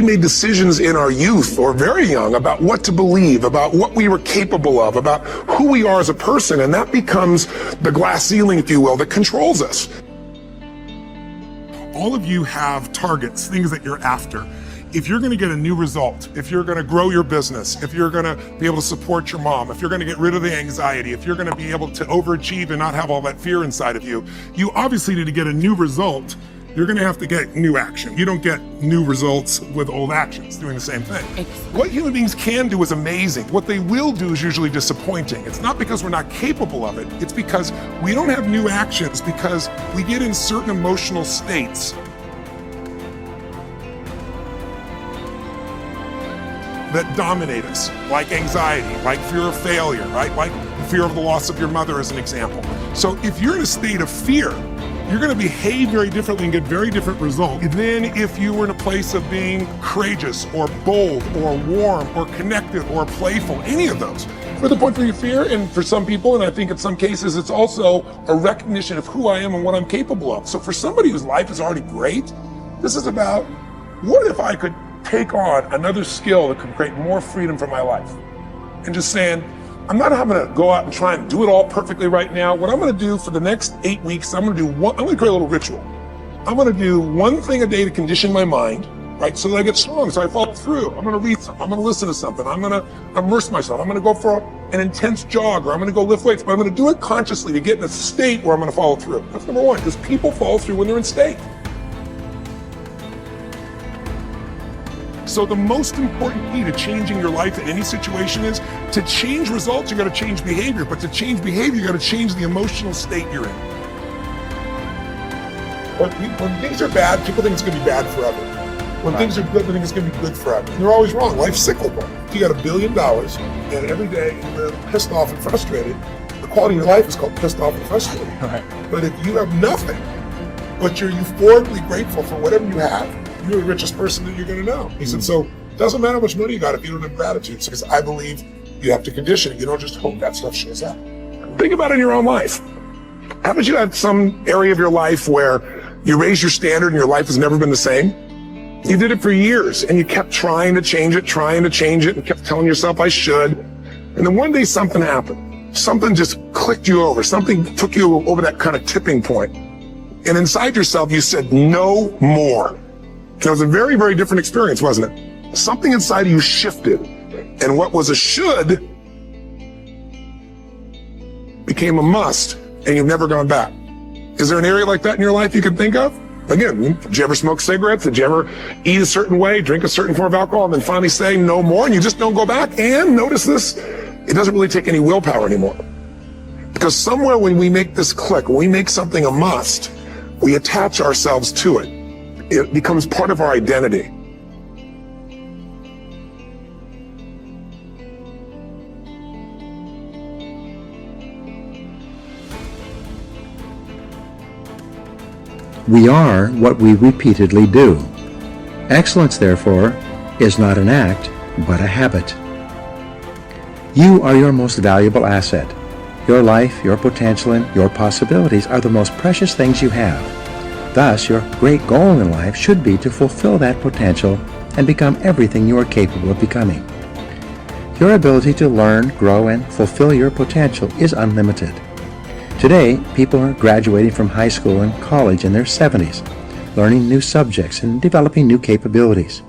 made decisions in our youth or very young about what to believe, about what we were capable of, about who we are as a person, and that becomes the glass ceiling, if you will, that controls us. All of you have targets, things that you're after. If you're going to get a new result, if you're going to grow your business, if you're going to be able to support your mom, if you're going to get rid of the anxiety, if you're going to be able to overachieve and not have all that fear inside of you, you obviously need to get a new result. You're going to have to get new action. You don't get new results with old actions doing the same thing. What human beings can do is amazing. What they will do is usually disappointing. It's not because we're not capable of it. It's because we don't have new actions, because we get in certain emotional states that dominate us, like anxiety, like fear of failure, right? Like fear of the loss of your mother as an example. So if you're in a state of fear, you're going to behave very differently and get very different results than if you were in a place of being courageous or bold or warm or connected or playful, any of those. For the point where you fear, and for some people, and I think in some cases, it's also a recognition of who I am and what I'm capable of. So for somebody whose life is already great, this is about, what if I could take on another skill that could create more freedom for my life? And just saying, I'm not having to go out and try and do it all perfectly right now. What I'm going to do for the next 8 weeks, I'm going to create a little ritual. I'm going to do one thing a day to condition my mind, right? So that I get strong, so I follow through. I'm going to read something. I'm going to listen to something. I'm going to immerse myself. I'm going to go for an intense jog, or I'm going to go lift weights, but I'm going to do it consciously to get in a state where I'm going to follow through. That's number one, because people follow through when they're in state. So the most important key to changing your life in any situation is to change results, you got to change behavior. But to change behavior, you got to change the emotional state you're in. When things are bad, people think it's going to be bad forever. When things are good, they think it's going to be good forever. And they're always wrong. Life's cyclical. If you got $1 billion and every day you're pissed off and frustrated, the quality of your life is called pissed off and frustrated. Right. But if you have nothing, but you're euphorically grateful for whatever you have, you're the richest person that you're going to know. He said, so it doesn't matter how much money you got if you don't have gratitude. Because I believe you have to condition it. You don't just hope that stuff shows up. Think about it in your own life. Haven't you had some area of your life where you raised your standard and your life has never been the same? You did it for years and you kept trying to change it, and kept telling yourself, I should. And then one day something happened. Something just clicked you over. Something took you over that kind of tipping point. And inside yourself, you said, no more. It was a very, very different experience, wasn't it? Something inside of you shifted, and what was a should became a must, and you've never gone back. Is there an area like that in your life you can think of? Again, did you ever smoke cigarettes? Did you ever eat a certain way, drink a certain form of alcohol, and then finally say no more, and you just don't go back? And notice this, it doesn't really take any willpower anymore. Because somewhere when we make this click, when we make something a must, we attach ourselves to it. It becomes part of our identity. We are what we repeatedly do. Excellence, therefore, is not an act, but a habit. You are your most valuable asset. Your life, your potential, and your possibilities are the most precious things you have. Thus, your great goal in life should be to fulfill that potential and become everything you are capable of becoming. Your ability to learn, grow, and fulfill your potential is unlimited. Today, people are graduating from high school and college in their 70s, learning new subjects and developing new capabilities.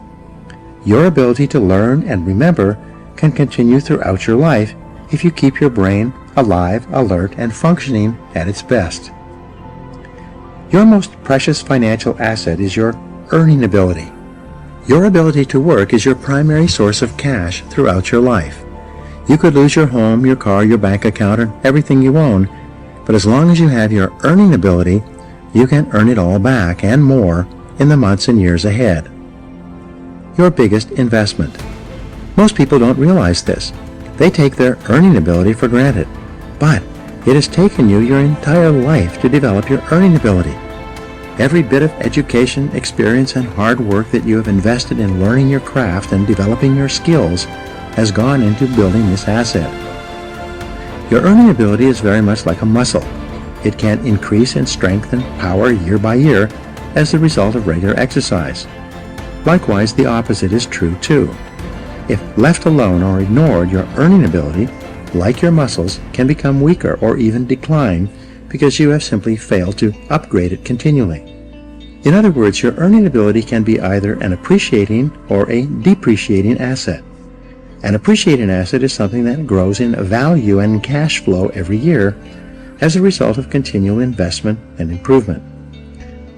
Your ability to learn and remember can continue throughout your life if you keep your brain alive, alert, and functioning at its best. Your most precious financial asset is your earning ability. Your ability to work is your primary source of cash throughout your life. You could lose your home, your car, your bank account, and everything you own, but as long as you have your earning ability, you can earn it all back and more in the months and years ahead. Your biggest investment. Most people don't realize this. They take their earning ability for granted, but it has taken you your entire life to develop your earning ability. Every bit of education, experience, and hard work that you have invested in learning your craft and developing your skills has gone into building this asset. Your earning ability is very much like a muscle. It can increase in strength and power year by year as the result of regular exercise. Likewise, the opposite is true too. If left alone or ignored, your earning ability, like your muscles, can become weaker or even decline because you have simply failed to upgrade it continually. In other words, your earning ability can be either an appreciating or a depreciating asset. An appreciating asset is something that grows in value and cash flow every year as a result of continual investment and improvement.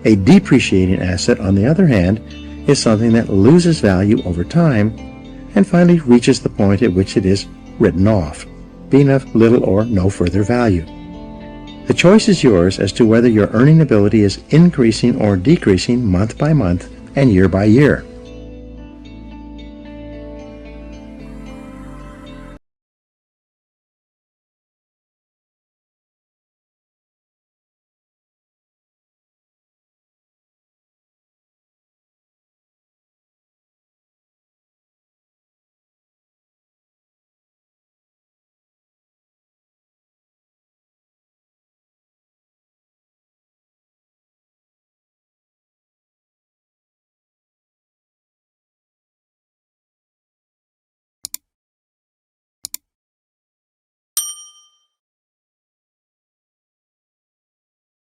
A depreciating asset, on the other hand, is something that loses value over time and finally reaches the point at which it is written off, being of little or no further value. The choice is yours as to whether your earning ability is increasing or decreasing month by month and year by year.